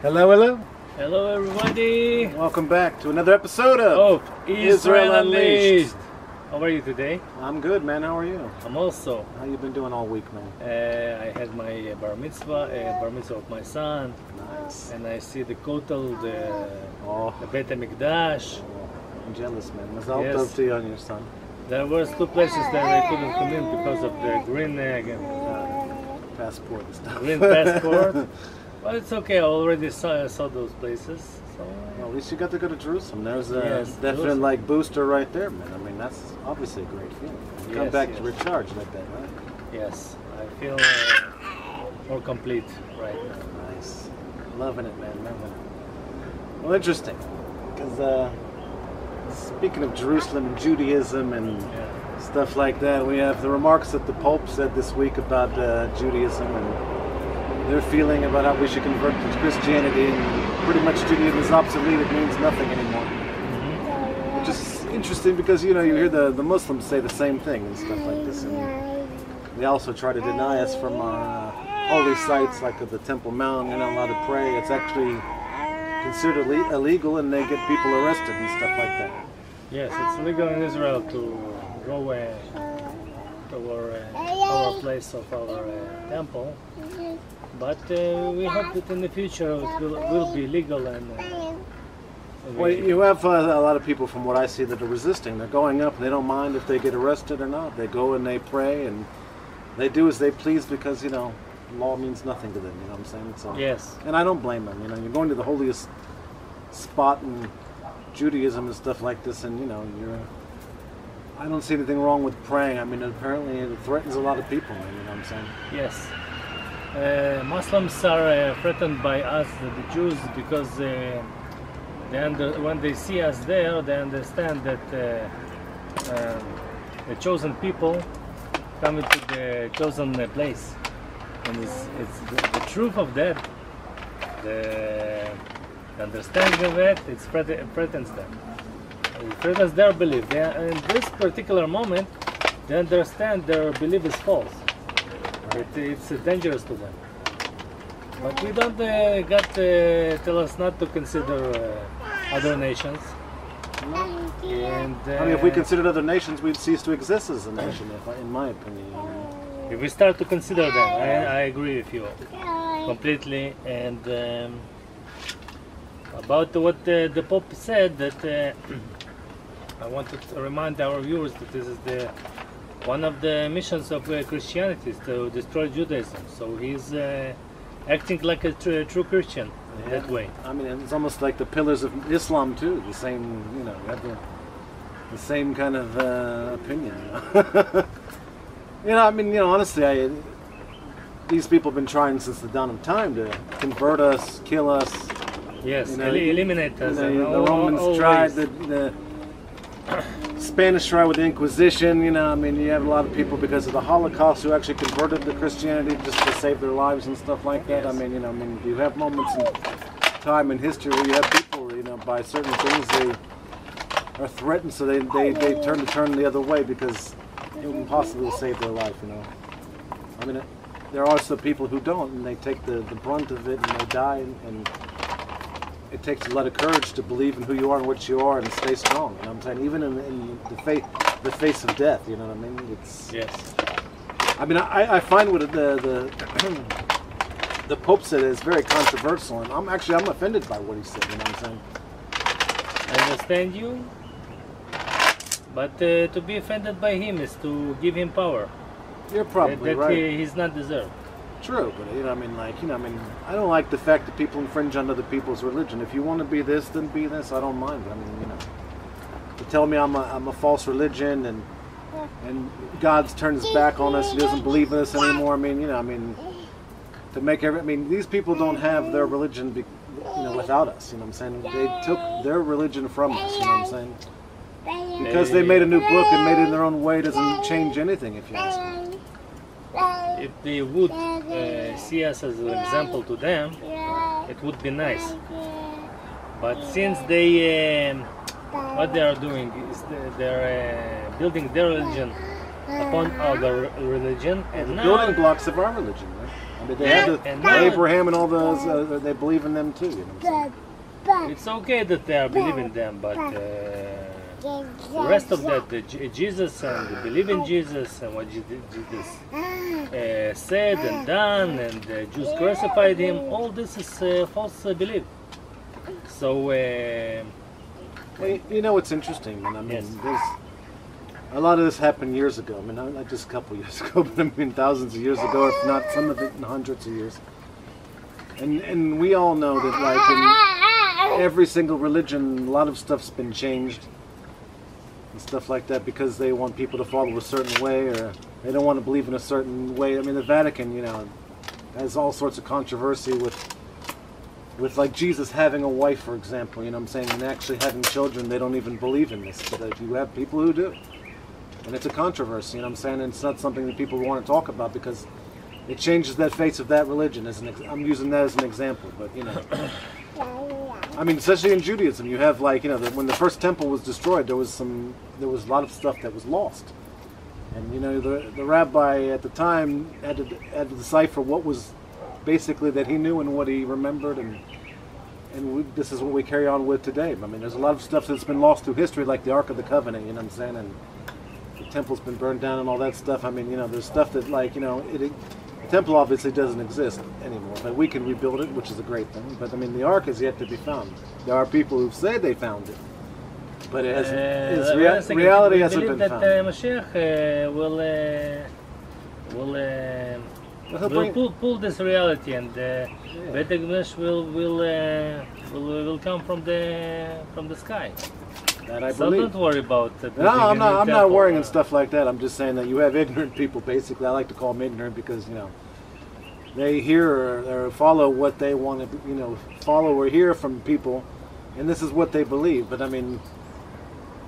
Hello, hello. Hello everybody. Welcome back to another episode of Israel Unleashed. How are you today? I'm good, man. How are you? I'm also. How you been doing all week, man? I had my bar mitzvah of my son. Nice. And I see the kotel, the Beit HaMikdash. I'm jealous, man. Mazal Yes. tov to you on your son. There were two places that I couldn't come in because of the green Passport and stuff. green passport. But it's okay. I already saw those places. So Well, at least you got to go to Jerusalem. There's a Yes, definite Jerusalem. like booster right there, man. I mean, that's obviously a great feeling. You come Yes, back yes. to recharge like that, right? yes, I feel more complete right now. Nice. Loving it, man. Loving it. Well, interesting. Because speaking of Jerusalem and Judaism and Yeah. stuff like that, we have the remarks that the Pope said this week about Judaism and their feeling about how we should convert to Christianity, and pretty much Judaism is obsolete, it means nothing anymore. Which is interesting because, you know, you hear the Muslims say the same thing and stuff like this, and they also try to deny us from our holy sites like the Temple Mount. You're not allowed to pray. It's actually considered illegal, and they get people arrested and stuff like that. Yes, it's legal in Israel to go to our place of our temple, but we hope that in the future it will be legal and. Well, you have a lot of people, from what I see, that are resisting. They're going up, and they don't mind if they get arrested or not. They go and they pray, and they do as they please because, you know, law means nothing to them. You know what I'm saying? So, Yes. and I don't blame them. You know, you're going to the holiest spot in Judaism and stuff like this, and you know, I don't see anything wrong with praying. I mean, apparently it threatens a lot of people, man. You know what I'm saying? Yes. Muslims are threatened by us, the Jews, because when they see us there, they understand that the chosen people come into the chosen place. And it's the truth of that, the understanding of it, it threatens them. It threatens their belief. In this particular moment, they understand their belief is false. It's dangerous to them. But we don't tell us not to consider other nations. And I mean, if we considered other nations, we'd cease to exist as a nation, in my opinion. You know? if we start to consider them, I agree with you completely. And about what the Pope said, that I want to remind our viewers that this is one of the missions of Christianity is to destroy Judaism. So he's acting like a true Christian in that way. I mean, it's almost like the pillars of Islam too. The same, you know, have the same kind of opinion. You know, I mean, you know, honestly, these people have been trying since the dawn of time to convert us, kill us. Yes, you know, eliminate us. You know, the Romans tried, the Spanish tried with the Inquisition. You know, I mean, you have a lot of people because of the Holocaust who actually converted to Christianity just to save their lives and stuff like that. Yes. I mean, you know, you have moments in time in history where you have people, you know, by certain things they are threatened, so they turn the other way because it would impossible to save their life. You know, I mean, there are also people who don't, and they take the brunt of it, and they die, and it takes a lot of courage to believe in who you are and what you are and stay strong. You know what I'm saying? Even in the face of death, you know what I mean? It's, yes. I mean, I find what the Pope said is very controversial, and I'm offended by what he said. You know what I'm saying? I understand you, but to be offended by him is to give him power. You're probably that right. He's not deserved. True, but you know, I mean, like, you know, I mean, I don't like the fact that people infringe on other people's religion. If you want to be this, then be this. I don't mind. I mean, you know, to tell me I'm a false religion and God's turned his back on us, he doesn't believe in us anymore. I mean, you know, I mean, I mean, these people don't have their religion, you know, without us. You know what I'm saying? They took their religion from us. You know what I'm saying? Because they made a new book and made it in their own way doesn't change anything, if you ask me. If they would see us as an example to them, it would be nice. But since they, what they are doing is they're building their religion upon other religion, and The now building blocks of our religion, right? I mean, they have and the now- Abraham and all those. They believe in them too. You know what I'm saying? it's okay that they are believing them, but the rest of that, Jesus and they believe in Jesus and what Jesus said and done, and the Jews crucified him. All this is false belief. So Well, you know what's interesting, man. I mean, Yes. there's a lot of this happened years ago. I mean, not just a couple years ago, but I mean thousands of years ago, if not some of it in hundreds of years. And we all know that, like in every single religion, a lot of stuff's been changed and stuff like that because they want people to follow a certain way, or they don't want to believe in a certain way. I mean, the Vatican, you know, has all sorts of controversy with like Jesus having a wife, for example, you know what I'm saying, and actually having children. They don't even believe in this, but you have people who do. And it's a controversy, you know what I'm saying, and it's not something that people want to talk about because it changes that face of that religion. I'm using that as an example, but you know. I mean, especially in Judaism, you have like, you know, when the first temple was destroyed, there was a lot of stuff that was lost. And you know, the rabbi at the time had to decipher what was basically that he knew and what he remembered, and this is what we carry on with today. I mean, there's a lot of stuff that's been lost through history, like the Ark of the Covenant, you know what I'm saying, and the temple's been burned down and all that stuff. I mean, you know, there's stuff that, like, you know, the temple obviously doesn't exist anymore, but we can rebuild it, which is a great thing. But I mean, the Ark is yet to be found. There are people who say they found it, but it hasn't. Reality hasn't been found. Mashiach will pull this reality, and Beit HaMikdash will come from the sky. That I So believe. don't worry about it. No, I'm not worrying and stuff like that. I'm just saying that you have ignorant people. Basically, I like to call them ignorant because, you know, they hear or follow what they want to, you know, follow or hear from people, and this is what they believe. But I mean,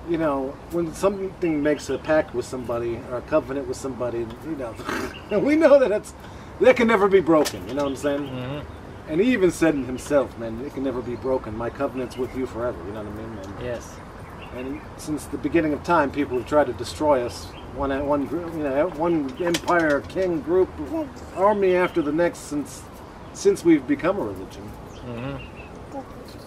you know, when something makes a pact with somebody or a covenant with somebody, you know, we know that that can never be broken. You know what I'm saying? Mm-hmm. And he even said it himself, man, it can never be broken. My covenant's with you forever. You know what I mean? And, Yes. and since the beginning of time, people have tried to destroy us. One empire, king, group, army after the next, since we've become a religion. Mm-hmm.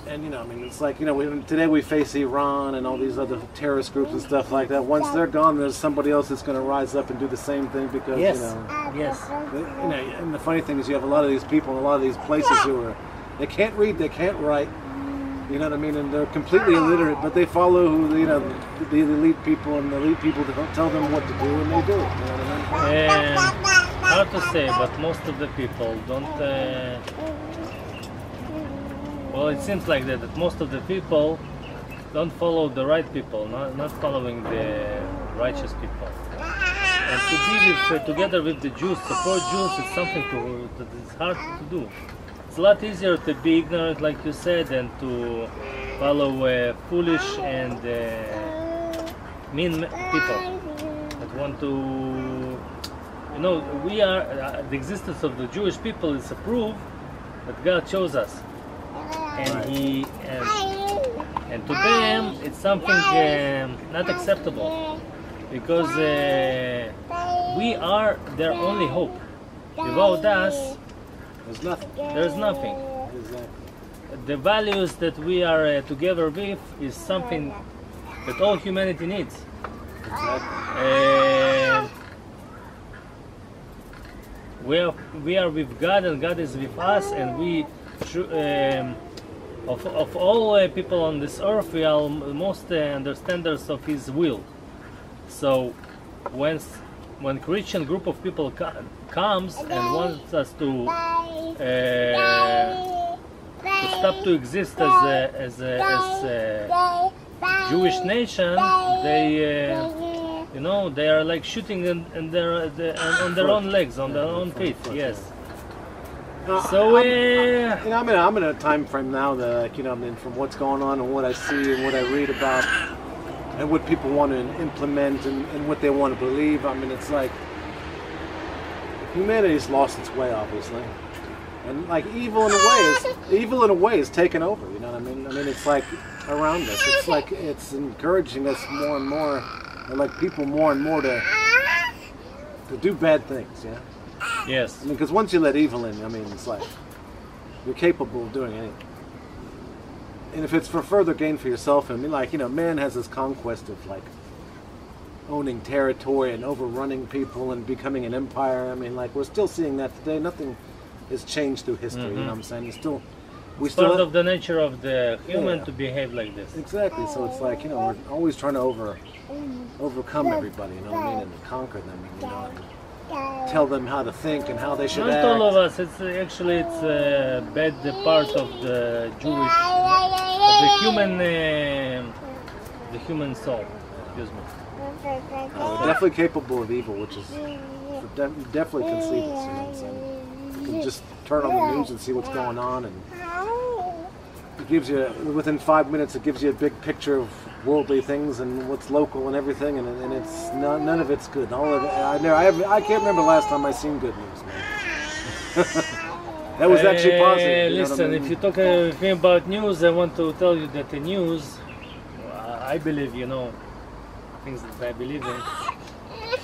And you know, I mean, it's like, you know, today we face Iran and all these other terrorist groups and stuff like that. Once they're gone, there's somebody else that's going to rise up and do the same thing because, Yes. you know, Yes. you know. And the funny thing is, you have a lot of these people in a lot of these places who they can't read, they can't write. You know what I mean? And they're completely illiterate, but they follow the elite people, and the elite people tell them what to do, and they do it. You know what I mean? Hard to say, but most of the people don't. Well, it seems like that most of the people don't follow the right people, not following the righteous people. And to be together with the Jews, support Jews, is something that is hard to do. It's a lot easier to be ignorant, like you said, than to follow foolish and mean people that want to. You know, we are the existence of the Jewish people is a proof that God chose us, and and to them it's something not acceptable because we are their only hope. Without us, There's nothing. there's nothing. Exactly. The values that we are together with is something that all humanity needs. Exactly. We are with God, and God is with us, and we of all people on this earth, we are most understanders of His will. So when Christian group of people comes and wants us to stop to exist as a Jewish nation, they you know, they are like shooting on their own legs, on their own feet. Yes. So you know, I'm in a time frame now that, like, you know, I mean, from what's going on and what I see and what I read about and what people want to implement and what they want to believe. I mean, it's like humanity's lost its way, obviously, and like evil in a way is taken over. You know what I mean? I mean, it's like around us. It's like it's encouraging us more and more, and like people more and more to to do bad things. Yeah. Yes. I mean, because once you let evil in, I mean, it's like you're capable of doing anything. And if it's for further gain for yourself, I mean, like, you know, man has this conquest of like owning territory and overrunning people and becoming an empire. I mean, like, we're still seeing that today. Nothing has changed through history. You know what I'm saying? It's still, we still part of the nature of the human to behave like this. Exactly. So it's like, you know, we're always trying to overcome everybody. You know what I mean? And conquer them. And, you know, and tell them how to think and how they should Not act. all of us. It's actually a bad part of the Jewish, the human soul. Excuse me. We're definitely capable of evil, which is definitely conceive us. You know what I'm saying? You can just turn on the news and see what's going on, and it gives you, within 5 minutes, it gives you a big picture of worldly things and what's local and everything, and it's none of it's good. All of it, I can't remember the last time I seen good news, man. That was actually positive. You know listen, what I mean? if you talk with me about news, I want to tell you that the news, I believe, you know, things that I believe in.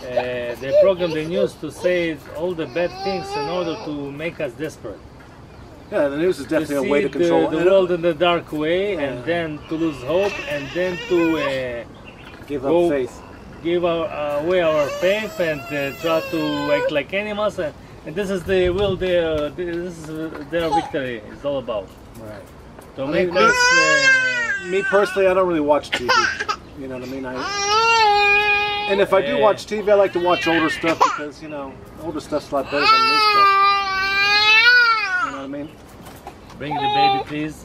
They program the news to say all the bad things in order to make us desperate. Yeah, the news is definitely to a way to control the world in the dark way, and then to lose hope, and then to give up faith, give away our faith, and try to act like animals. And this is the will. This is their victory. It's all about. Right. To make us. Me personally, I don't really watch TV. You know what I mean? And if I do watch TV, I like to watch older stuff because, you know, older stuff's a lot better than new stuff. You know what I mean? Bring the baby, please.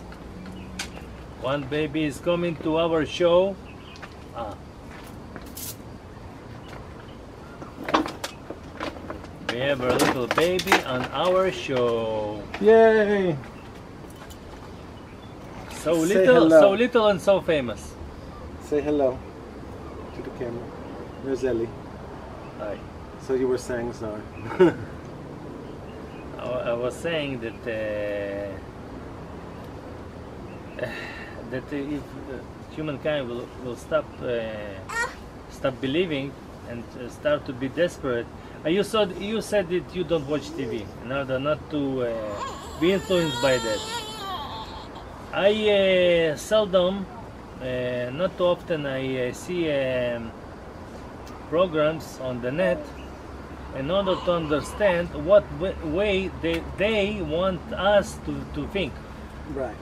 One baby is coming to our show. We have a little baby on our show. Yay! So little and so famous. Say hello to the camera. There's Ellie. Hi. So you were saying, sorry. I was saying that if humankind will stop believing and start to be desperate. You said that you don't watch TV in order not to be influenced by that. I seldom, not too often, I see programs on the net in order to understand what way they want us to think. Right.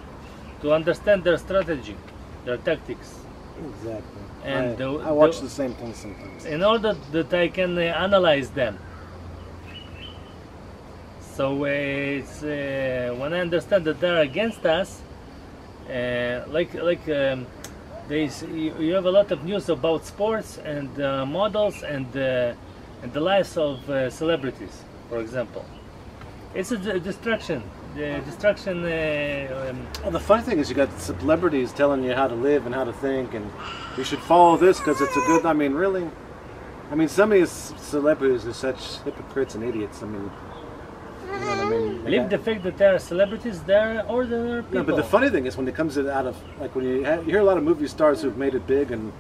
To understand their strategy, their tactics. Exactly. And I watch the same thing sometimes. In order that I can analyze them. So it's when I understand that they're against us, you have a lot of news about sports and models and the lives of celebrities, for example. It's a distraction. The distraction. Well, the funny thing is, you got celebrities telling you how to live and how to think, and you should follow this because it's a good. I mean, really. I mean, some of these celebrities are such hypocrites and idiots. I mean, you know what I mean? Leave the fact that they're celebrities, they're ordinary people. No, but the funny thing is when it comes out of, like, when you hear a lot of movie stars who've made it big and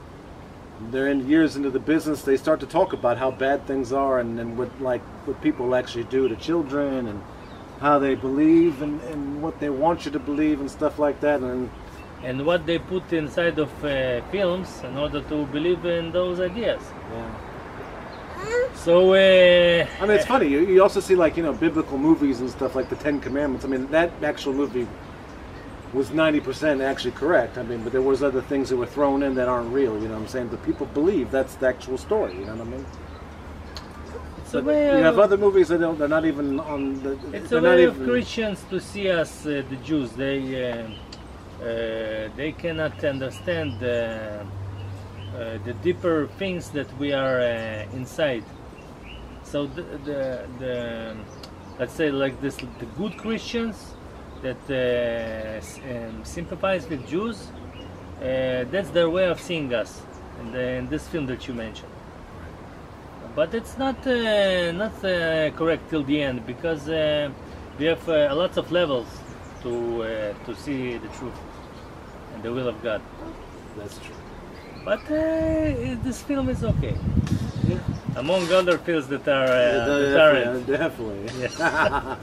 they're in years into the business, they start to talk about how bad things are and what people actually do to children and how they believe and what they want you to believe and stuff like that, and what they put inside of films in order to believe in those ideas. Yeah. So I mean, it's funny. You also see, like, you know, biblical movies and stuff like the Ten Commandments. I mean, that actual movie was 90% actually correct. I mean, but there was other things that were thrown in that aren't real. You know what I'm saying? But people believe that's the actual story. You know what I mean? So you have other movies that they're not even on the. It's a way of Christians to see us, the Jews. They cannot understand the deeper things that we are inside. So let's say like this, the good Christians that sympathize with Jews. That's their way of seeing us in this film that you mentioned. But it's not correct till the end because we have lots of levels to see the truth and the will of God. That's true. But this film is okay. Yeah. Among other fields that are definitely. Yeah.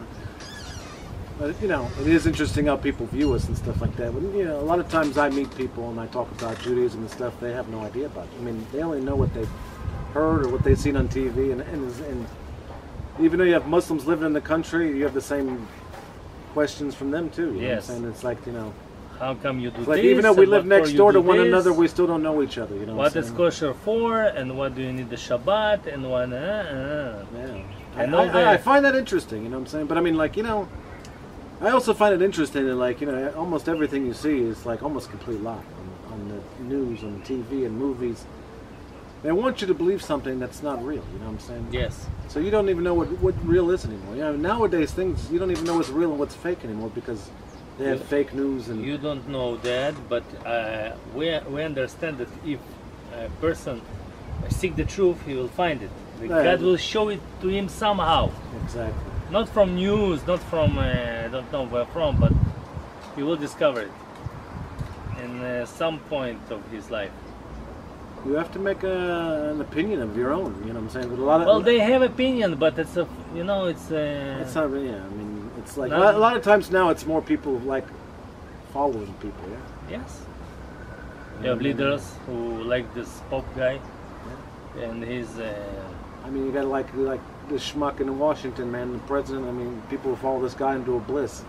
But you know, it is interesting how people view us and stuff like that. When, you know, a lot of times I meet people and I talk about Judaism and stuff, they have no idea about it. I mean, they only know what they've heard or what they've seen on TV, and even though you have Muslims living in the country, you have the same questions from them too. You know what I'm saying? It's like, you know, how come you do like this? even though we live next door to one this? another, we still don't know each other. You know what is kosher for, and what do you need the Shabbat, and what? Yeah. I I find that interesting. You know what I'm saying? But I mean, like, you know, I also find it interesting that, like, you know, almost everything you see is like almost complete lie on the news, on the TV, and movies. They want you to believe something that's not real. You know what I'm saying? Yes. So you don't even know what real is anymore. You know, nowadays things you don't even know what's real and what's fake anymore because they have fake news and. You don't know that, but we understand that if a person seek the truth, he will find it. God will show it to him somehow. Exactly. Not from news, not from I don't know where from, but he will discover it in some point of his life. You have to make an opinion of your own. You know what I'm saying? But a lot of, well, they have opinion, but it's a, you know, it's. It's not really. Yeah, I mean, it's like a lot of times now. It's more people like following people. Yeah. Yes. You have leaders who like this Pope guy, and he's. I mean, you got like this schmuck in Washington, man. The president. I mean, people will follow this guy into a bliss.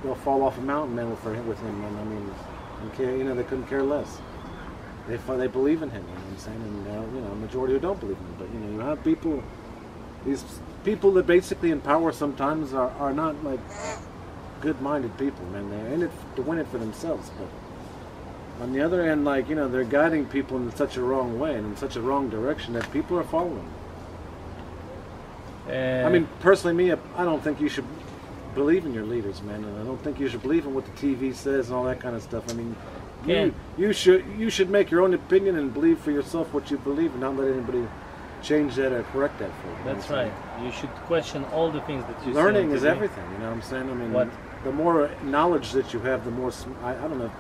They'll fall off a mountain, man, with him. And I mean, you know, they couldn't care less. They believe in him, you know what I'm saying? And you know, a majority who don't believe in him. But you know, you have people, these people that basically in power sometimes are not like good-minded people, man. They're in it to win it for themselves. But on the other hand, like, you know, they're guiding people in such a wrong way and in such a wrong direction that people are following. I mean, personally, me, I don't think you should believe in your leaders, man. And I don't think you should believe in what the TV says and all that kind of stuff. I mean. You should make your own opinion and believe for yourself what you believe and not let anybody change that or correct that for you. That's right. You should question all the things that you learning is everything, you know what I'm saying? I mean, the more knowledge that you have, the more, I don't know,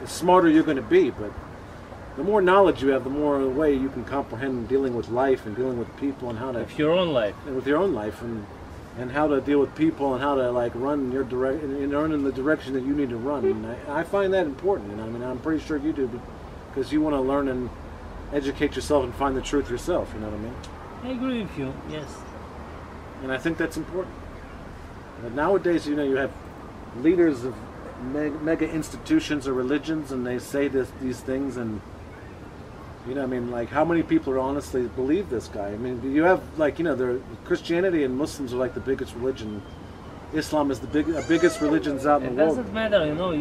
the smarter you're going to be, but the more knowledge you have, the more way you can comprehend dealing with life and dealing with people and how to... With your own life. With your own life and how to deal with people and how to like run your run in the direction that you need to run. And I find that important. And I mean, I'm pretty sure you do because you want to learn and educate yourself and find the truth yourself. You know what I mean? I agree with you. Yes. And I think that's important. But nowadays, you know, you have leaders of mega institutions or religions, and they say these things and. You know, I mean, like, how many people honestly believe this guy? I mean, you have, like, you know, Christianity and Muslims are like the biggest religion. Islam is the biggest religions out in the world. It doesn't matter, you know.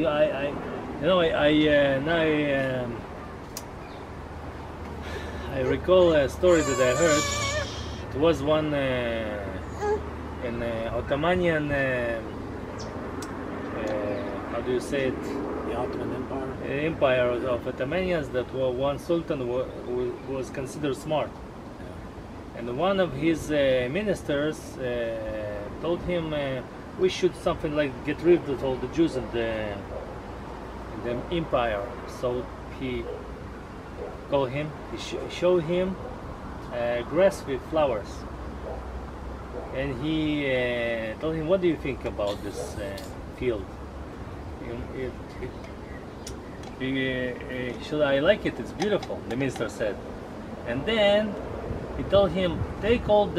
I recall a story that I heard. It was one in Ottomanian. How do you say it? The Ottoman Empire. Empire of Ottomanians, that one sultan who was considered smart, and one of his ministers told him we should something like get rid of all the Jews in the empire. So he called him, he showed him grass with flowers, and he told him, what do you think about this field? Should I like it? It's beautiful, the minister said. And then he told him, take out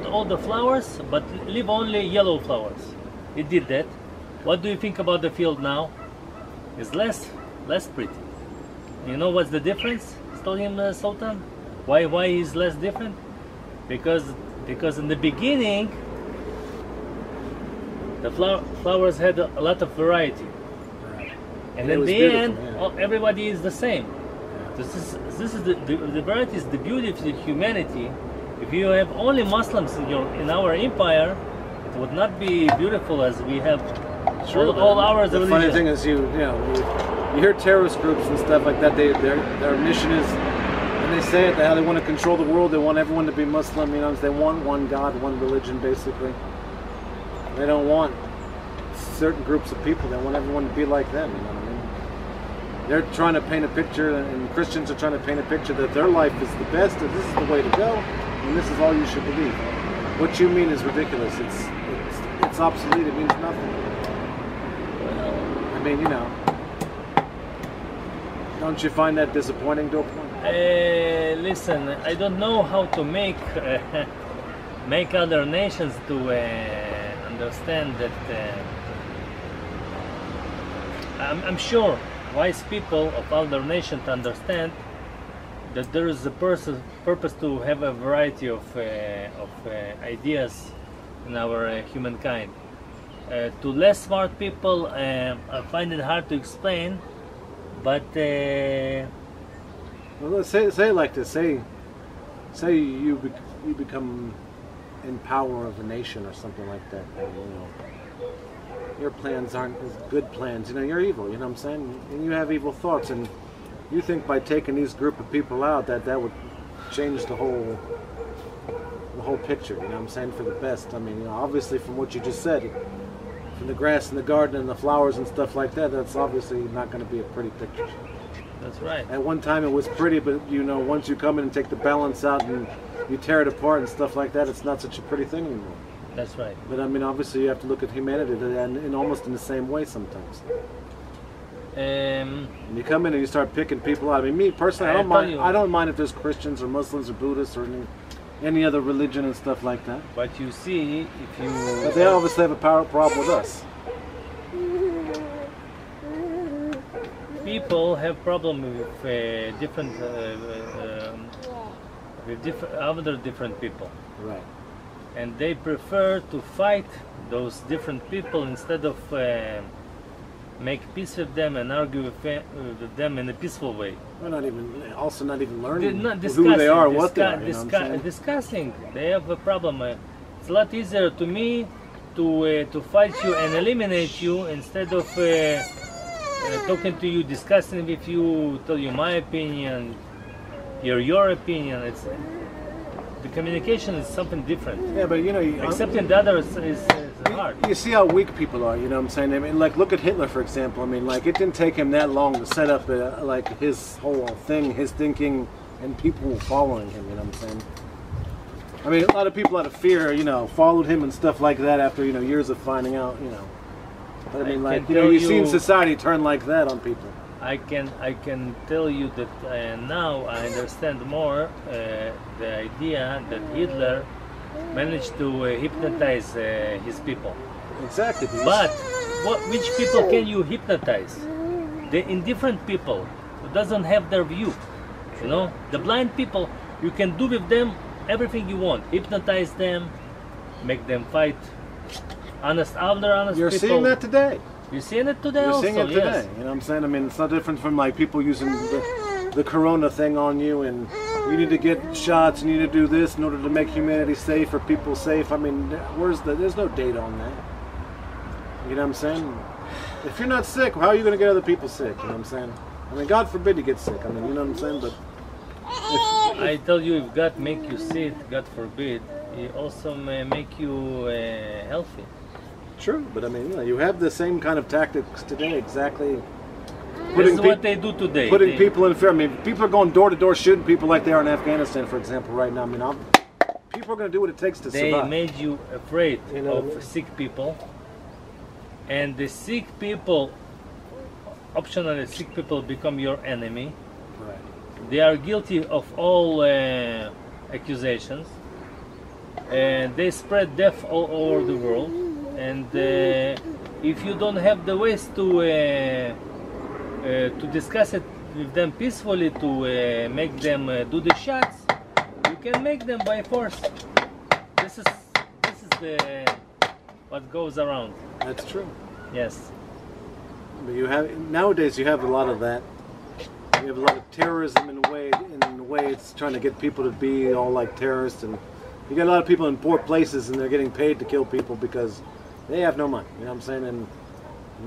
all the flowers, but leave only yellow flowers. He did that. What do you think about the field now? It's less pretty. You know what's the difference? Told him the Sultan. Why is less different? Because in the beginning the flowers had a lot of variety. And in the end, everybody is the same. Yeah. This is the variety is the beauty of the humanity. If you have only Muslims in our empire, it would not be beautiful as we have all ours. The funny thing is, you hear terrorist groups and stuff like that. Their mission is, and they say it, how they want to control the world. They want everyone to be Muslim. You know, they want one God, one religion, basically. They don't want certain groups of people. They want everyone to be like them. You know what I mean? they're trying to paint a picture, and Christians are trying to paint a picture that their life is the best, and this is the way to go, and this is all you should believe. What you mean is ridiculous. It's obsolete. It means nothing. I mean, don't you find that disappointing to a point? Listen, I don't know how to make make other nations to understand that. I'm sure wise people of other nations understand that there is a purpose to have a variety of ideas in our humankind. To less smart people, I find it hard to explain, but well, let's say it like this. Say you become in power of a nation or something like that. Your plans aren't as good plans. You're evil. You know what I'm saying? And you have evil thoughts, and you think by taking these group of people out that would change the whole picture. You know what I'm saying? For the best. I mean, obviously from what you just said, from the grass in the garden and the flowers and stuff like that, that's obviously not going to be a pretty picture. That's right. At one time it was pretty, but once you come in and take the balance out and you tear it apart and stuff like that, it's not such a pretty thing anymore. That's right. But I mean, obviously you have to look at humanity in almost in the same way sometimes. And you come in and you start picking people out. I mean, me personally, I don't mind if there's Christians or Muslims or Buddhists or any other religion and stuff like that. But you see, but they obviously have a power problem with us. People have problem with other different people. Right. And they prefer to fight those different people instead of make peace with them and argue with them in a peaceful way. They're not even learning who they are, what they are. Discussing. They have a problem. It's a lot easier to me to fight you and eliminate you instead of talking to you, discussing with you, tell you my opinion, hear your opinion. The communication is something different. Yeah, but accepting the other is hard. You see how weak people are. You know what I'm saying? I mean, like, look at Hitler, for example. I mean, like, it didn't take him that long to set up like his whole thing, his thinking, and people following him. You know what I'm saying? I mean, a lot of people out of fear, followed him and stuff like that after years of finding out. But I mean, like, you've seen society turn like that on people. I can tell you that now I understand more the idea that Hitler managed to hypnotize his people. Exactly. But which people can you hypnotize? The indifferent people who doesn't have their view. The blind people, you can do with them everything you want. Hypnotize them, make them fight. Honest people. You're seeing that today. You're seeing it today also, You're seeing it today, yes. You know what I'm saying? I mean, it's not different from like people using the corona thing on you and you need to get shots, you need to do this in order to make humanity safe or people safe. I mean, there's no data on that. You know what I'm saying? If you're not sick, how are you going to get other people sick? You know what I'm saying? I mean, God forbid you get sick. I mean, you know what I'm saying? But I tell you, if God make you sick, God forbid, He also may make you healthy. True, but I mean, you have the same kind of tactics today, exactly. This is what they do today. Putting people in fear. I mean, people are going door to door shooting people like they are in Afghanistan, for example, right now. I mean, people are going to do what it takes to survive. They made you afraid of sick people, and the sick people, optionally sick people, become your enemy. Right. They are guilty of all accusations, and they spread death all over the world. And if you don't have the ways to discuss it with them peacefully, to make them do the shots, you can make them by force. This is what goes around. That's true. Yes. But nowadays you have a lot of that. You have a lot of terrorism in a way it's trying to get people to be all like terrorists, and you got a lot of people in poor places and they're getting paid to kill people because they have no money, you know what I'm saying? And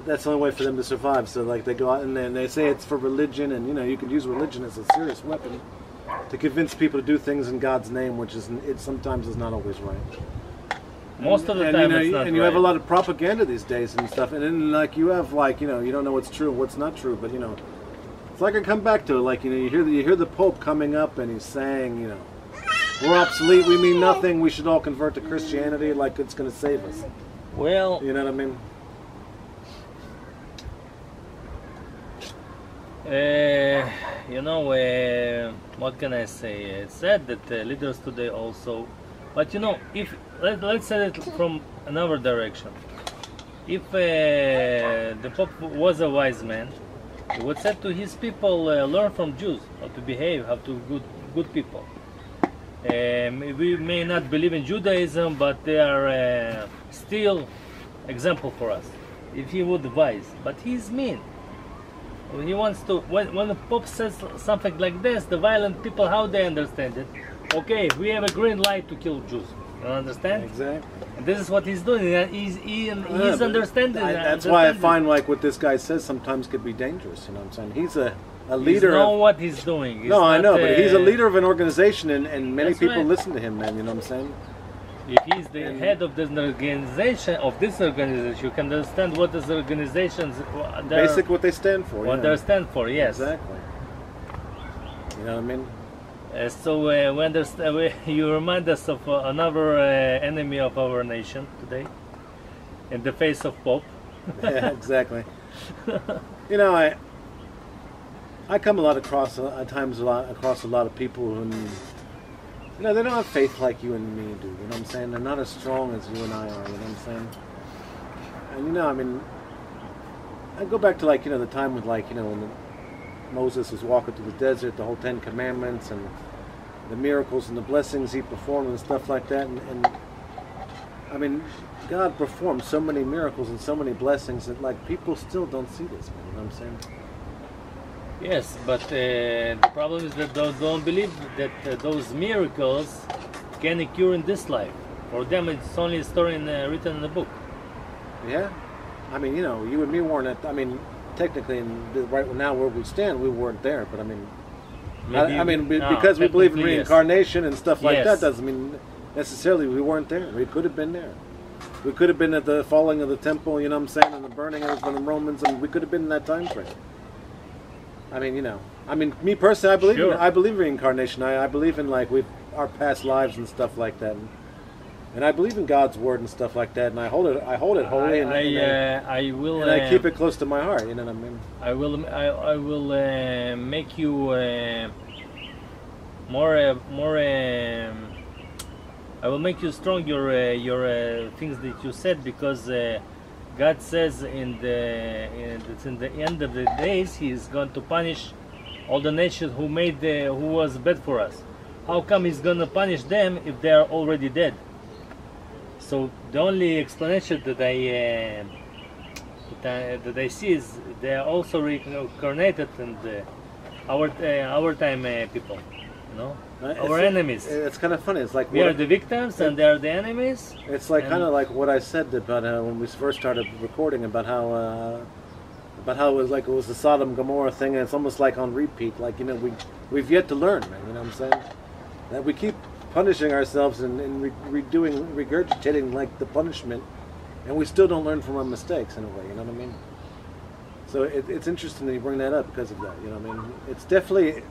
that's the only way for them to survive. So like they go out and then they say it's for religion, and you can use religion as a serious weapon to convince people to do things in God's name, which sometimes is not always right. Most of the time it's not and you have a lot of propaganda these days and stuff, and then like you have you don't know what's true and what's not true, but It's like I come back to it, like, you know, you hear the Pope coming up and he's saying, you know, we're obsolete, we mean nothing, we should all convert to Christianity, like it's going to save us. Well, You know what I mean? you know, what can I say? It's sad that leaders today also, but you know, if let's say it from another direction. If the Pope was a wise man, he would say to his people, learn from Jews how to behave, how to good people. We may not believe in Judaism, but they are still example for us. If he would advise, but he's mean. He wants to. When the Pope says something like this, the violent people, how they understand it? Okay, we have a green light to kill Jews. You understand? Exactly. And this is what he's doing. He's understanding. That's why I find like what this guy says sometimes could be dangerous. You know what I'm saying? He's a leader. He knows what he's doing. No, I know, but he's a leader of an organization, and many people right. listen to him, man. You know what I'm saying? If he's the head of this organization, you can understand what this organizations Basic what they stand for. What they stand for, yes. Exactly. You know what I mean? So we understand. You remind us of another enemy of our nation today, in the face of Pope. Yeah, exactly. You know, I come across a lot of people who, you know, they don't have faith like you and me do. You know what I'm saying? They're not as strong as you and I are. You know what I'm saying? And you know, I mean, I go back to like, you know, the time with like, you know, when Moses was walking through the desert, the whole 10 Commandments and the miracles and the blessings he performed and stuff like that. And I mean, God performed so many miracles and so many blessings that like people still don't see this, man. You know what I'm saying? Yes, but the problem is that those don't believe that those miracles can occur in this life. For them, it's only a story written in a book. Yeah, I mean, you know, you and me weren't at. I mean, technically, right now where we stand, we weren't there. But I mean, because we believe in reincarnation and stuff like that, doesn't mean necessarily we weren't there. We could have been there. We could have been at the falling of the temple. You know what I'm saying? And the burning of the Romans, and we could have been in that time frame. I mean, you know, me personally, I believe in reincarnation. I believe in like our past lives and stuff like that, and I believe in God's word and stuff like that. And I hold it holy, I will. And I keep it close to my heart. You know what I mean? I will make you more. I will make you strong. Your things that you said, because God says in the end of the days He is going to punish all the nations who was bad for us. How come He's going to punish them if they are already dead? So the only explanation that I see is they are also reincarnated and our time people, you know. Our enemies. It's kind of funny. It's like we are the victims and they are the enemies. It's like kind of like what I said about when we first started recording about how it was the Sodom Gomorrah thing, and it's almost like on repeat. Like, you know, we've yet to learn, man. You know what I'm saying? That we keep punishing ourselves and regurgitating like the punishment, and we still don't learn from our mistakes in a way. You know what I mean? So it's interesting that you bring that up because of that. You know what I mean? It's definitely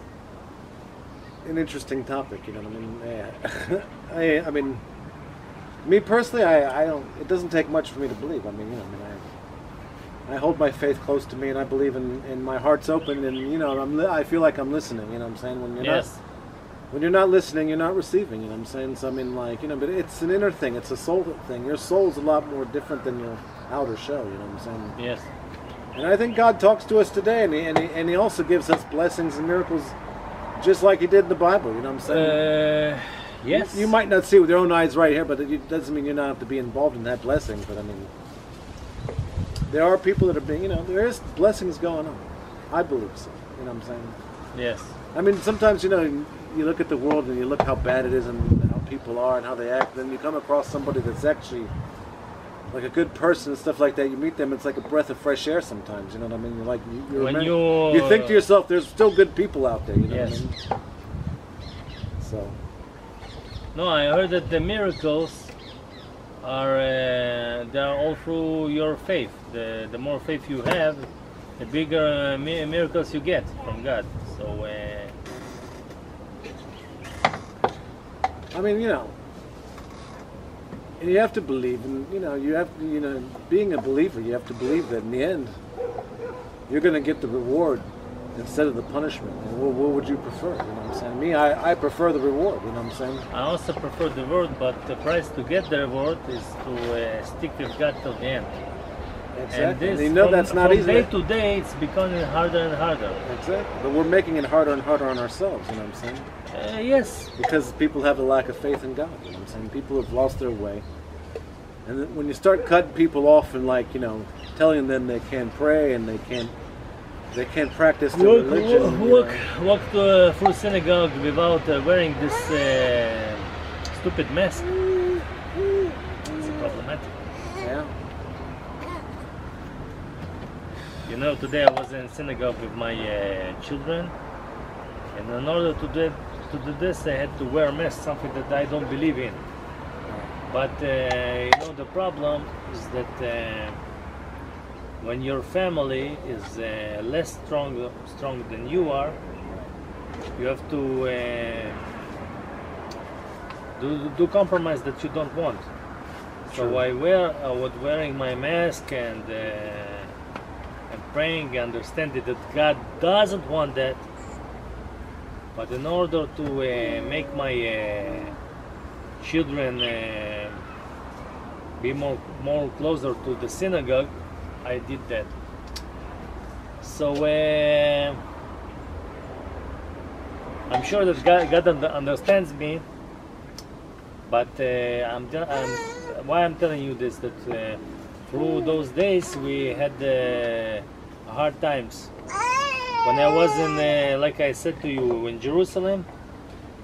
an interesting topic, you know what I mean? Yeah. I mean, me personally, I don't. It doesn't take much for me to believe. I mean, you know, I hold my faith close to me, and I believe in my heart's open, and you know, I feel like I'm listening. You know what I'm saying? When you're not listening, you're not receiving. You know what I'm saying? So I mean, like, you know, but it's an inner thing. It's a soul thing. Your soul's a lot more different than your outer show. You know what I'm saying? Yes. And I think God talks to us today, and He also gives us blessings and miracles. Just like He did in the Bible, you know what I'm saying? Yes. You might not see it with your own eyes right here, but it doesn't mean you don't have to be involved in that blessing. But I mean, there are people that are being, you know, there is blessings going on. I believe so. You know what I'm saying? Yes. I mean, sometimes, you know, you look at the world and you look how bad it is and how people are and how they act. Then you come across somebody that's actually like a good person and stuff like that. You meet them, it's like a breath of fresh air sometimes. You know what I mean? You're like you think to yourself, there's still good people out there. You know what I mean? So. No, I heard that the miracles are they are all through your faith. The more faith you have, the bigger miracles you get from God. So I mean, you have to believe, and you have to, being a believer, you have to believe that in the end, you're going to get the reward instead of the punishment. And what would you prefer? You know what I'm saying? Me, I prefer the reward. You know what I'm saying? I also prefer the reward, but the price to get the reward is to stick with God till the end. Exactly. And And that's not easy. From day to day, it's becoming harder and harder. Exactly. But we're making it harder and harder on ourselves. You know what I'm saying? Yes. Because people have a lack of faith in God. You know what I'm saying? People have lost their way. And then when you start cutting people off and telling them they can't pray and they can't practice their religion. Walk through synagogue without wearing this stupid mask. It's problematic. Yeah. Today I was in synagogue with my children, and in order to do this, I had to wear a mask, something that I don't believe in. But the problem is that when your family is less strong than you are, you have to do compromise that you don't want. So I was wearing my mask and praying, understanding that God doesn't want that. But in order to make my children be more closer to the synagogue, I did that. So I'm sure that God understands me, but why I'm telling you this, that through those days we had hard times. When I was in, like I said to you, in Jerusalem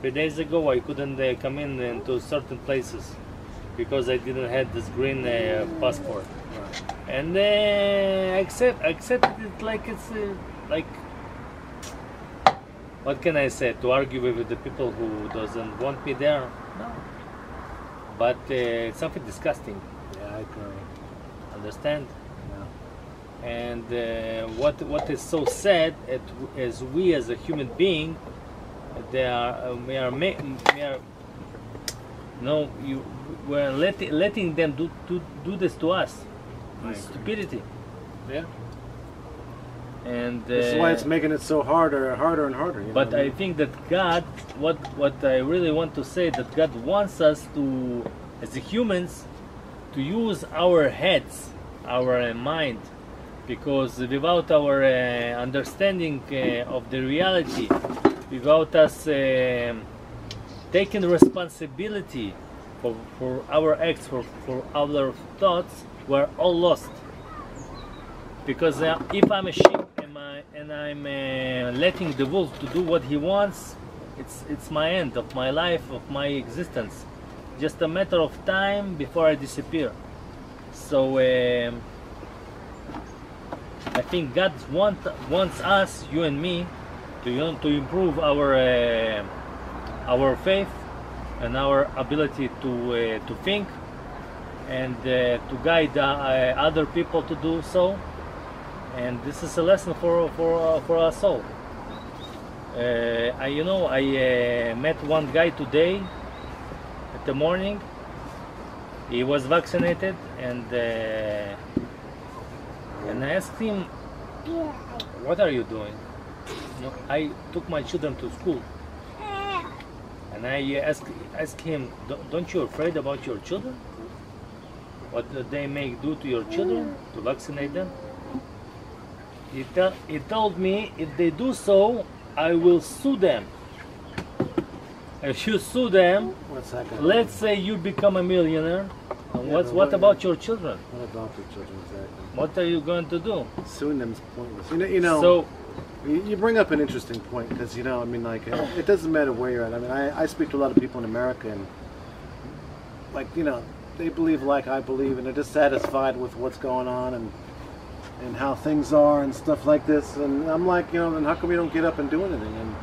3 days ago, I couldn't come into certain places because I didn't have this green passport. And I accepted it like it's like, what can I say, to argue with the people who doesn't want me there? No. But it's something disgusting. Yeah, I agree. Understand? Yeah. And what is so sad as we as a human being, we're letting them do this to us. It's stupidity. Yeah. And this is why it's making it so harder and harder. But I think that God, what I really want to say, that God wants us to, as humans, to use our heads, our mind, because without our understanding of the reality, without us taking responsibility for our acts, for our thoughts, we're all lost. Because if I'm a sheep and I'm letting the wolf to do what he wants, it's my end of my life, of my existence. Just a matter of time before I disappear. So I think God wants us, you and me, to improve our faith and our ability to think, and to guide other people to do so. And this is a lesson for us all. I met one guy today at the morning. He was vaccinated, and I asked him, "What are you doing?" I took my children to school, and I asked him, "Don't you afraid about your children? What they may do to your children to vaccinate them?" He told me, "If they do so, I will sue them. If you sue them, let's say you become a millionaire, and what about your children? What about your children, exactly? What are you going to do?" Suing them is pointless. So you bring up an interesting point, because it doesn't matter where you're at. I mean, I speak to a lot of people in America, and they believe like I believe, and they're dissatisfied with what's going on and how things are and stuff like this. And I'm like, then how come you don't get up and do anything? And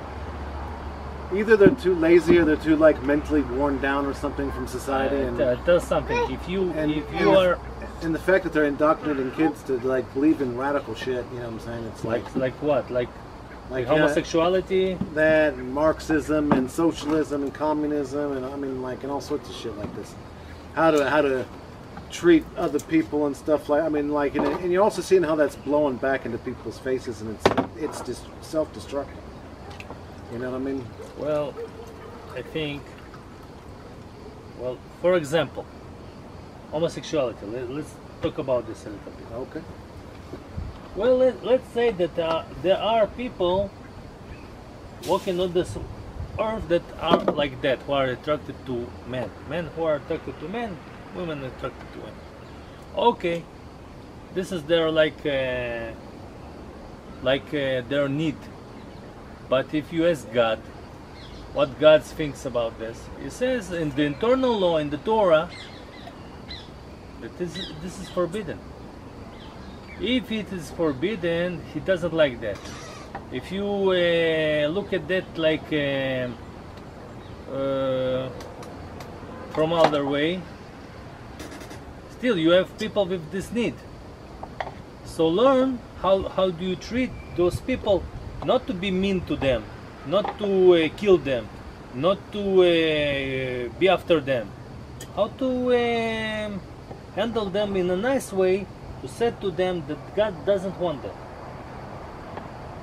either they're too lazy or they're too mentally worn down or something from society. Tell something. If you are and the fact that they're indoctrinating kids to like believe in radical shit, you know what I'm saying? It's like what? Like homosexuality? That and Marxism and socialism and communism and I mean like and all sorts of shit like this. How to treat other people and stuff like I mean like and you're also seeing how that's blowing back into people's faces and it's just self-destructing. You know what I mean? Well, I think. Well, for example, homosexuality. Let's talk about this a little bit. Okay. Well, let's say that there are people walking on this earth that are like that, who are attracted to men. Men who are attracted to men, women attracted to women. Okay, this is their their need. But if you ask God, what God thinks about this, He says in the internal law in the Torah that this is forbidden. If it is forbidden, He doesn't like that. If you look at that like from other way, still you have people with this need. So learn how do you treat those people, not to be mean to them, not to kill them, not to be after them. How to handle them in a nice way, to say to them that God doesn't want that.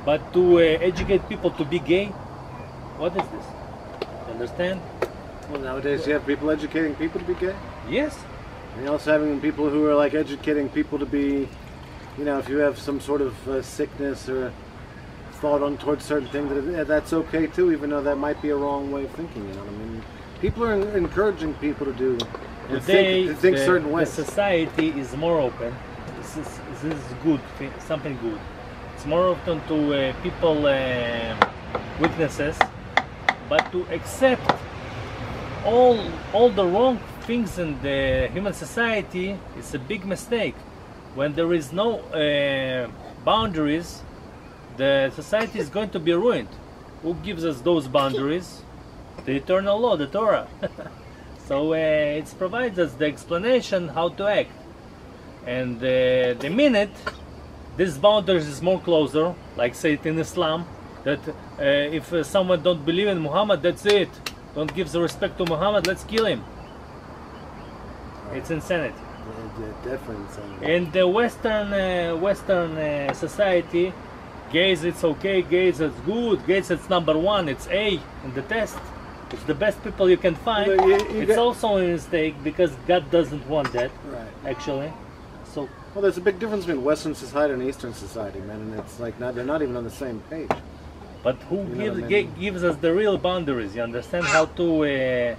But to educate people to be gay, what is this? Understand? Well, nowadays you have people educating people to be gay. Yes. And you're also having people who are like educating people to be, you know, if you have some sort of sickness or thought on towards certain things, that's okay too, even though that might be a wrong way of thinking. You know what I mean? People are encouraging people to do and think certain ways. The society is more open. This is good, something good. It's more open to people weaknesses, but to accept all the wrong things in the human society is a big mistake. When there is no boundaries, the society is going to be ruined. Who gives us those boundaries? The eternal law, the Torah. So it provides us the explanation how to act. And the minute this boundaries is more closer, like say it in Islam, that if someone don't believe in Muhammad, that's it. Don't give the respect to Muhammad, let's kill him. It's insanity. Definitely insanity. In the Western society, gays it's okay, gays it's good, gays it's #1, it's A in the test. It's the best people you can find. It's also a mistake because God doesn't want that, actually. So, well, there's a big difference between Western society and Eastern society, man, and it's like they're not even on the same page. But who gives us the real boundaries? You understand how to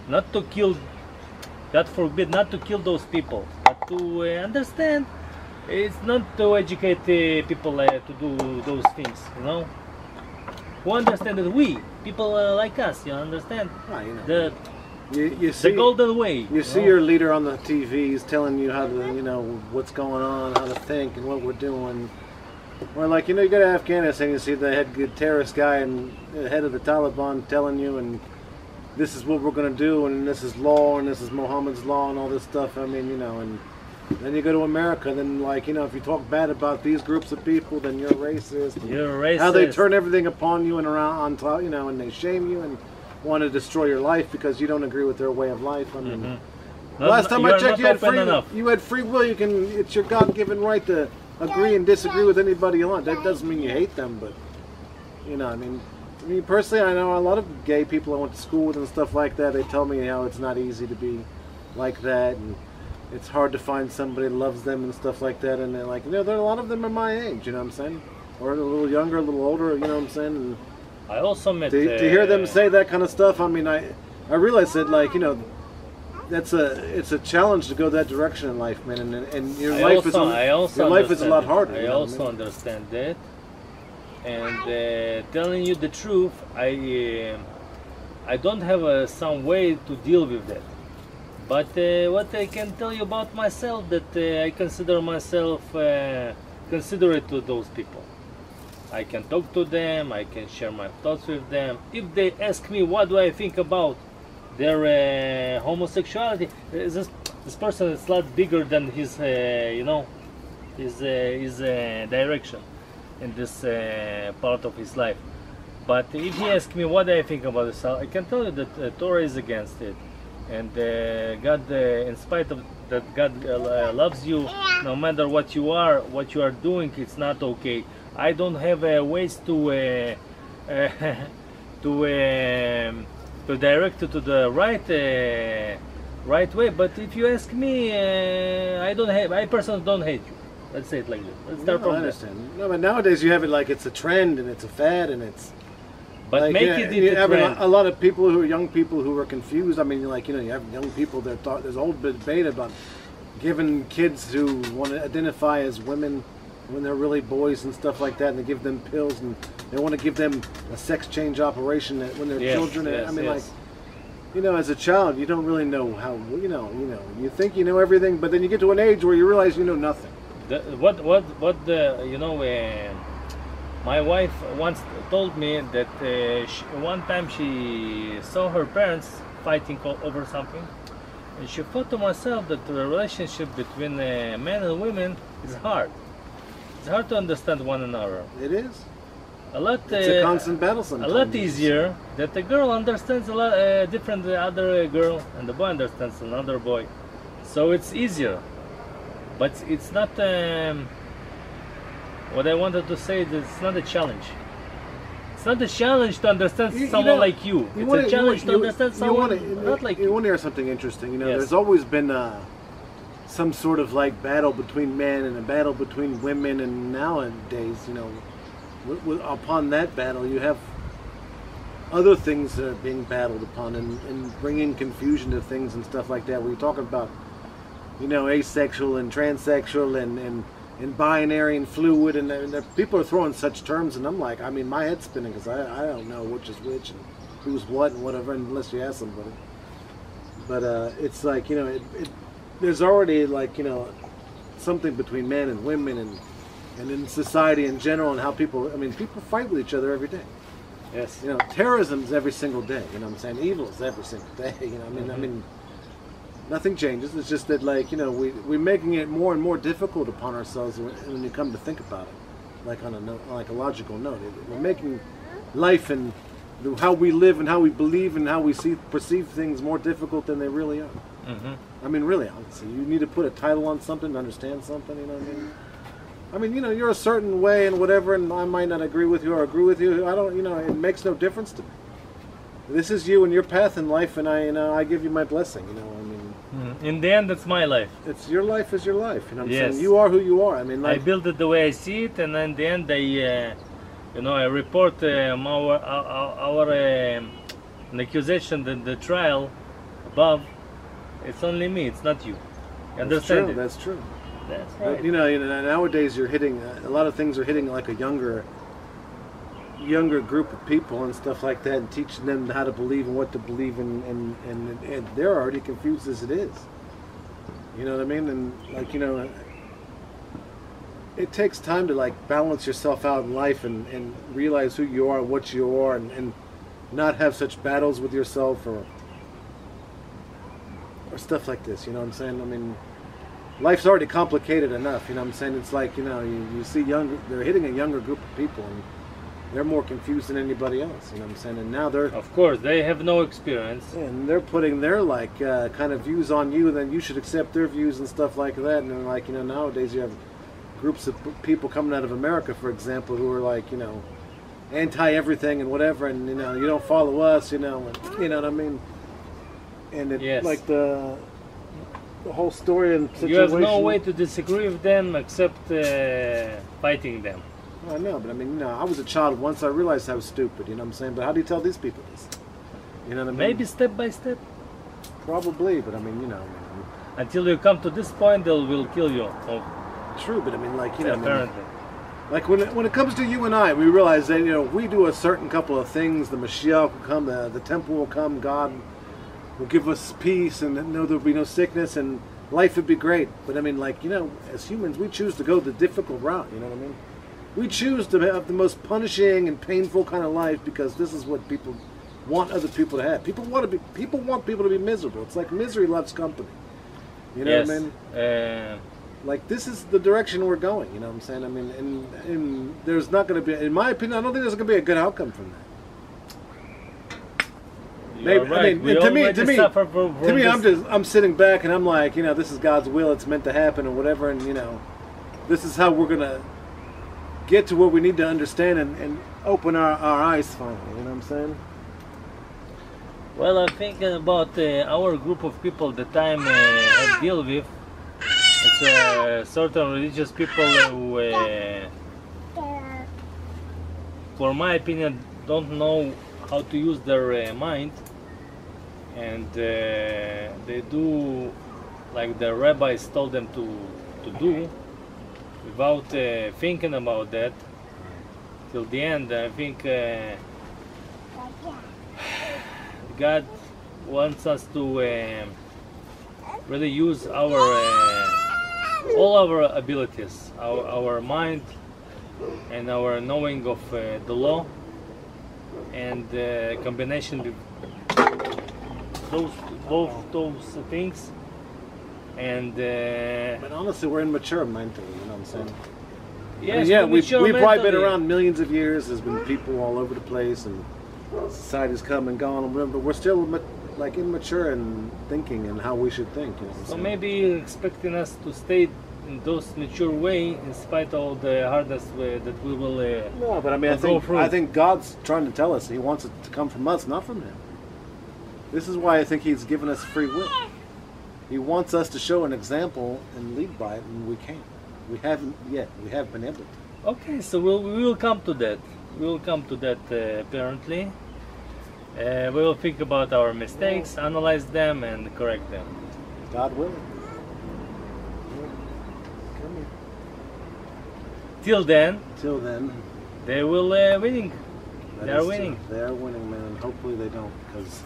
not to kill, God forbid, not to kill those people, but to understand. It's not to educate people to do those things, you know. Who understand that we people like us, you understand? You know. You see, the golden way. You see your leader on the TV is telling you how to, you know, what's going on, how to think, and what we're doing. Or like, you know, you go to Afghanistan, you see the head terrorist guy and the head of the Taliban telling you, and this is what we're going to do, and this is law, and this is Muhammad's law, and all this stuff. I mean, you know, and then you go to America, then like, you know, if you talk bad about these groups of people, then you're racist. You're racist. How they turn everything upon you and around on top, you know, and they shame you and want to destroy your life because you don't agree with their way of life. I mean, last time I checked, you had free will. You can. It's your God-given right to agree and disagree with anybody you want. That doesn't mean you hate them, but you know, I mean personally, I know a lot of gay people I went to school with and stuff like that. They tell me how it's not easy to be like that, and it's hard to find somebody that loves them and stuff like that. And they're like, you know, there are a lot of them are my age. You know what I'm saying? Or a little younger, a little older. You know what I'm saying? And I also met to hear them say that kind of stuff. I mean, I realize that, like, you know, it's a challenge to go that direction in life, man. And your life is a lot harder. I also understand that. And telling you the truth, I don't have some way to deal with that. But what I can tell you about myself, that I consider myself considerate to those people. I can talk to them, I can share my thoughts with them. If they ask me what do I think about their homosexuality, this person is a lot bigger than his, you know, his direction in this part of his life. But if he asks me what I think about this, I can tell you that Torah is against it, and God, in spite of that, God loves you no matter what you are doing. It's not okay. I don't have ways to to direct you to the right way. But if you ask me, I personally don't hate you. Let's say it like that. Let's start from I there. understand. No, but nowadays you have it like it's a trend and it's a fad and it's. But Like, make yeah, it you into have trend. a lot of people who are young people who are confused. I mean, like, you know, you have young people that thought there's a whole debate about giving kids who want to identify as women when they're really boys and stuff like that, and they give them pills and they want to give them a sex change operation when they're Yes, children. yes, I mean, yes. like, you know, as a child, you don't really know how. You think you know everything, but then you get to an age where you realize you know nothing. You know, my wife once told me that one time she saw her parents fighting over something, and she thought to herself that the relationship between men and women is hard. It's hard to understand one another. It is. A lot. It's a constant battle A sometimes. lot easier that the girl understands a lot different the other girl, and the boy understands another boy. So it's easier, but it's not. What I wanted to say is it's not a challenge. It's not a challenge to understand someone like you. It's a challenge to understand someone not like you. you. Want to hear something interesting? You know, Yes. there's always been some sort of like battle between men and a battle between women, and nowadays, you know, upon that battle, you have other things that are being battled upon, and bringing confusion to things and stuff like that. We're talking about, you know, asexual and transsexual and binary and fluid, and people are throwing such terms, and I'm like, I mean, my head's spinning because I don't know which is which and who's what and whatever, unless you ask somebody. But it's like, you know, there's already like, you know, something between men and women and in society in general, and how people, I mean, people fight with each other every day. Yes. You know, terrorism's every single day. You know what I'm saying? Evil is every single day. You know, I mean, nothing changes. It's just that, like, you know, we're making it more and more difficult upon ourselves when you come to think about it, like on a note, like a logical note. We're making life and how we live and how we believe and how we perceive things more difficult than they really are. I mean, really, honestly, you need to put a title on something to understand something. You know what I mean? I mean, you know, you're a certain way and whatever, and I might not agree with you or agree with you. I don't, you know, it makes no difference to me. This is you and your path in life, and I give you my blessing. You know, I mean, In the end, that's my life. it's your life is your life. You know what I'm Yes. saying? You are who you are. I mean, I like, build it the way I see it, and in the end, I report our an accusation that the trial above. It's only me. It's not you. You that's understand true. it? That's true. That's But, right. you know, nowadays you're hitting a lot of things are hitting like a younger group of people and stuff like that, and teaching them how to believe and what to believe, and they're already confused as it is. You know what I mean? And like, you know, it takes time to like balance yourself out in life and realize who you are, what you are, and not have such battles with yourself or stuff like this. You know what I'm saying? I mean, life's already complicated enough. You know what I'm saying? It's like, you know, you see they're hitting a younger group of people, and they're more confused than anybody else. You know what I'm saying? And now Of course, they have no experience. they're putting their like kind of views on you, and then you should accept their views and stuff like that. And then, like, you know, nowadays you have groups of people coming out of America, for example, who are like, you know, anti everything and whatever, and you know, you don't follow us, you know, and, you know what I mean? And it, Yes. like the whole story and situation. You have no way to disagree with them except fighting them. I know, but I mean, you know, I was a child once. I realized I was stupid. You know what I'm saying? But how do you tell these people this? You know what I mean? Maybe step by step. Probably, but I mean, you know, Until you come to this point, they will kill you. Oh, true. But I mean, like, you know, I mean, apparently. like when it comes to you and I, we realize that, you know, we do a certain couple of things. The Mashiach will come, the temple will come, God will give us peace, and no, there'll be no sickness, and life would be great. But I mean, like, you know, as humans, we choose to go the difficult route. You know what I mean? We choose to have the most punishing and painful kind of life because this is what people want other people to have. People want people to be miserable. It's like misery loves company. You know yes. what I mean? Like, this is the direction we're going, you know what I'm saying? I mean, and there's not going to be, in my opinion, I don't think there's going to be a good outcome from that. You're right. To me, I'm sitting back and I'm like, you know, this is God's will, it's meant to happen or whatever, and you know, this is how we're going to get to what we need to understand and open our eyes finally, you know what I'm saying? Well, I'm thinking about our group of people that I deal with. It's certain religious people who, for my opinion, don't know how to use their mind, and they do like the rabbis told them to do without thinking about that till the end. I think God wants us to really use all our abilities, our mind and our knowing of the law, and combination with both those things. And but honestly, we're immature mentally, you know what I'm saying? Yes, I mean, yeah, we've probably been mentally. around millions of years. There's been people all over the place, and society's come and gone, but we're still like immature in thinking and how we should think. You know what I'm So saying? maybe expecting us to stay in those mature way, in spite of all the hardness that we will. No, but I mean, I think God's trying to tell us He wants it to come from us, not from Him. This is why I think He's given us free will. He wants us to show an example and lead by it, and we can't. We haven't yet. We haven't been able to. Okay, so we will come to that. We will come to that apparently. We will think about our mistakes, analyze them, and correct them. God willing. Come here. Till then, they will winning. They are winning. They are winning, man. Hopefully they don't, because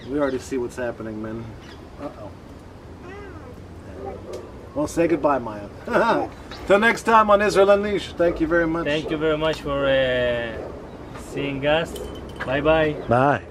we already see what's happening, man. Uh-oh. Well, say goodbye, Maya. Till next time on Israel Unleashed. Thank you very much. Thank you very much for seeing us. Bye-bye. Bye.